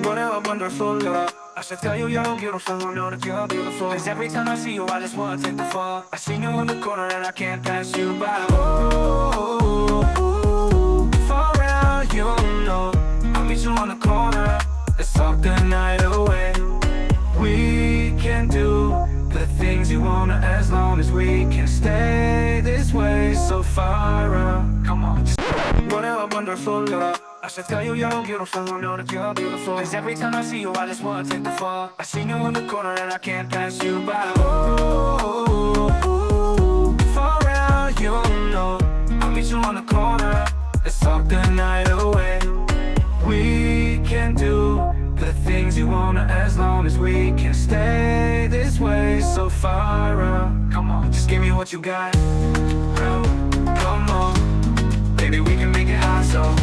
What a wonderful love. I should tell you you're beautiful, I know that you're beautiful. Cause every time I see you, I just wanna take the fall. I see you in the corner and I can't pass you by. Oh, Farrell, you know I'll meet you on the corner. Let's talk the night away. We can do the things you wanna as long as we can stay this way. So Farrell, come on. What a wonderful love. I should tell you you're beautiful, I know that you're beautiful. Cause every time I see you, I just wanna take the fall. I see you in the corner and I can't pass you by. Oh, Farrell, you know I'll meet you on the corner. Let's talk the night away. We can do the things you wanna as long as we can stay this way. So Farrell, come on, just give me what you got. Oh, come on, baby, we can make it hot. So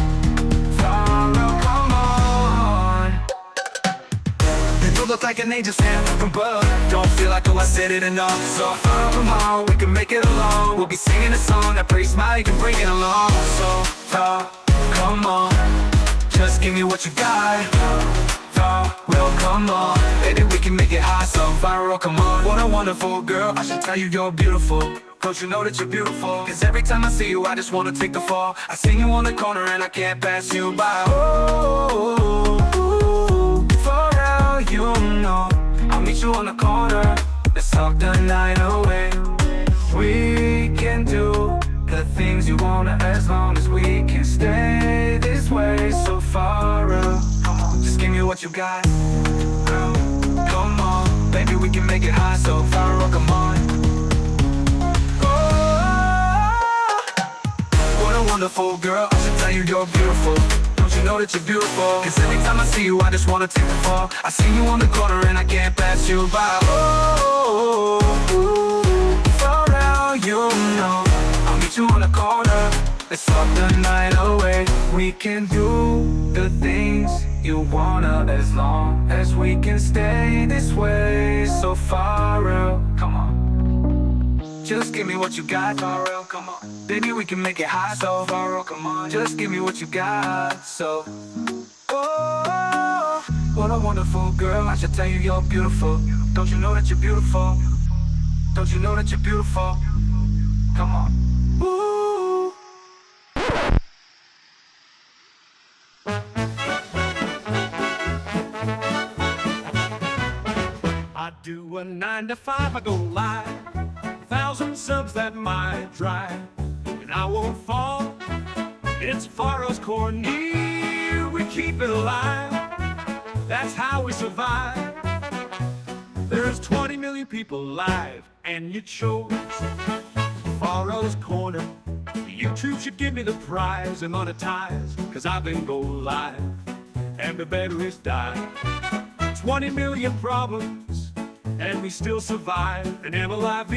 Farrell, come on. You look like an angel sent from above. Don't feel like I said it enough. So Farrell, come on, we can make it alone. We'll be singing a song that pretty smile, you can bring it along. So Farrell, come on, just give me what you got. Well, come on, baby, we can make it hot. So Farrell, come on. What a wonderful girl, I should tell you you're beautiful. Don't you know that you're beautiful? Cause every time I see you, I just wanna take the fall. I see you on the corner and I can't pass you by. Oh, Farrell, you know I'll meet you on the corner. Let's talk the night away. We can do the things you wanna as long as we can stay this way. So Farrell, come on, just give me what you got. Come on, baby, we can make it hot. So Farrell, come on. Wonderful girl, I should tell you you're beautiful. Don't you know that you're beautiful? Cause every time I see you, I just wanna take the fall. I see you on the corner and I can't pass you by. Oh, Farrell, you know I'll meet you on the corner. Let's talk the night away. We can do the things you wanna as long as we can stay this way. So Farrell, come on, just give me what you got. Farrell, come on, baby, we can make it hot. So Farrell, come on, just give me what you got. So, oh, what a wonderful girl, I should tell you you're beautiful. Don't you know that you're beautiful? Don't you know that you're beautiful? Come on. Ooh. I do a 9 to 5, I go live. 1,000 subs that might drive, and I won't fall. It's Farrell's Corner, we keep it alive. That's how we survive. There's 20 million people live, and you chose Farrell's Corner. YouTube should give me the prize and monetize, cause I've been go live, and the batteries die. 20 million problems, and we still survive. And am alive,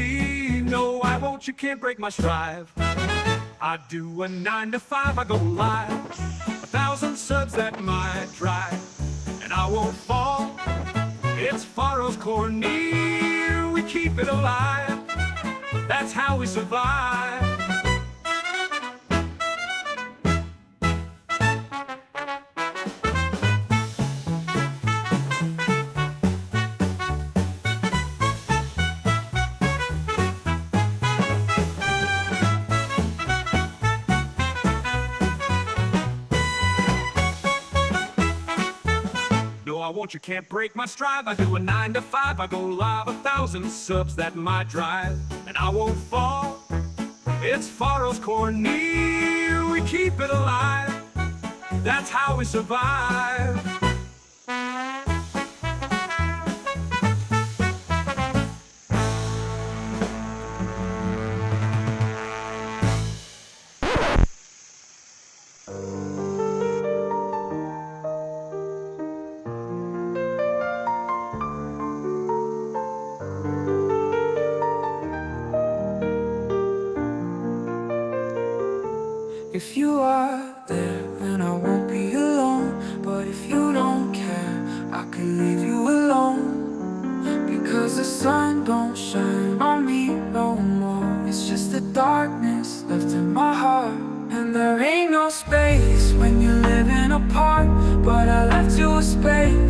no, I won't, you can't break my stride. I do a 9 to 5, I go live. 1,000 subs that might drive, and I won't fall. It's Farrell's Corner, we keep it alive. That's how we survive. I won't, you can't break my stride. I do a 9 to 5, I go live. 1,000 subs that might drive, and I won't fall. It's Farrell's Corner, we keep it alive. That's how we survive. If you are there, then I won't be alone. But if you don't care, I can leave you alone. Because the sun don't shine on me no more. It's just the darkness left in my heart. And there ain't no space when you're living apart. But I left you a space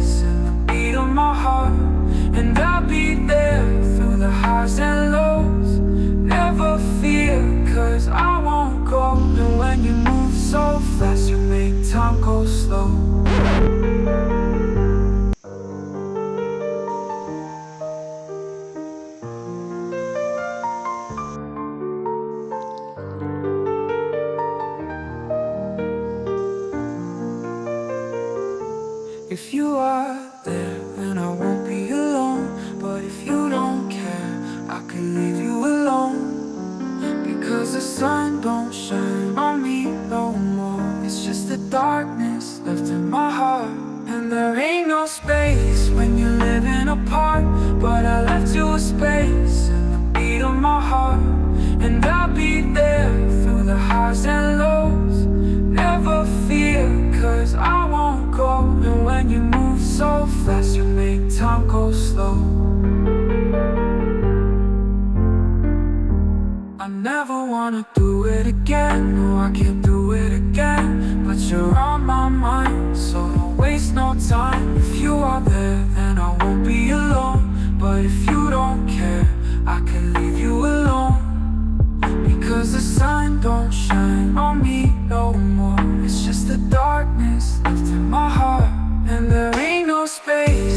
If you are there, then I won't be alone. But if you don't care, I can leave you alone. Because the sun don't shine on me no more. It's just the darkness left in my heart. And there ain't no space when you're living apart. But I left you a space in the beat of my heart. And I'll be there through the highs and lows. Never fear, cause I won't go. And when you move so fast, you make time go slow. I never wanna do it again. No, I can't do it again. But you're on my mind, so don't waste no time. If you are there, then I won't be alone. But if you don't care, I can leave you alone. Because the sun don't shine on me no more. It's just the darkness left in my heart. And there ain't no space